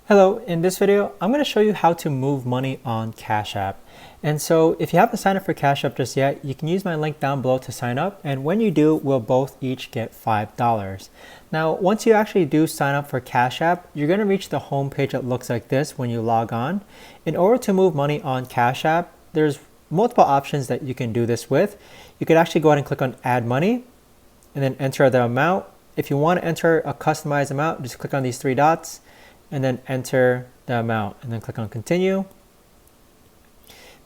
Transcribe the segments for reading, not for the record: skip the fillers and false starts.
Hello, in this video, I'm going to show you how to move money on Cash App. And so if you haven't signed up for Cash App just yet, you can use my link down below to sign up. And when you do, we'll both each get $5. Now, once you actually do sign up for Cash App, you're going to reach the home page that looks like this when you log on. In order to move money on Cash App, there's multiple options that you can do this with. You could actually go ahead and click on Add Money and then enter the amount. If you want to enter a customized amount, just click on these three dots and then enter the amount and then click on continue.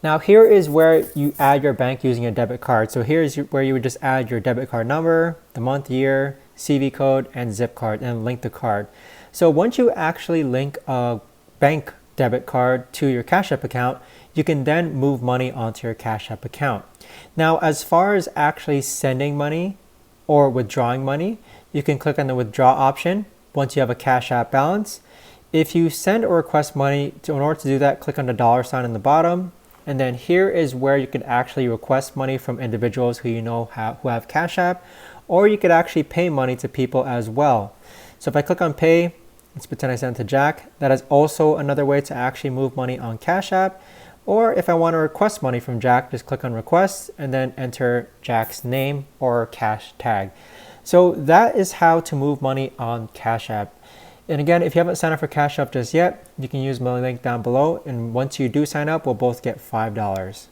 Now here is where you add your bank using a debit card. So here is where you would just add your debit card number, the month, year, CV code, and zip card, and link the card. So once you actually link a bank debit card to your Cash App account, you can then move money onto your Cash App account. Now as far as actually sending money or withdrawing money, you can click on the withdraw option once you have a Cash App balance. If you send or request money, in order to do that, click on the $ in the bottom. And then here is where you can actually request money from individuals who you know who have Cash App, or you could actually pay money to people as well. So if I click on pay, let's pretend I sent it to Jack. That is also another way to actually move money on Cash App. Or if I want to request money from Jack, just click on request and then enter Jack's name or cash tag. So that is how to move money on Cash App. And again, if you haven't signed up for Cash App just yet, you can use my link down below. And once you do sign up, we'll both get $5.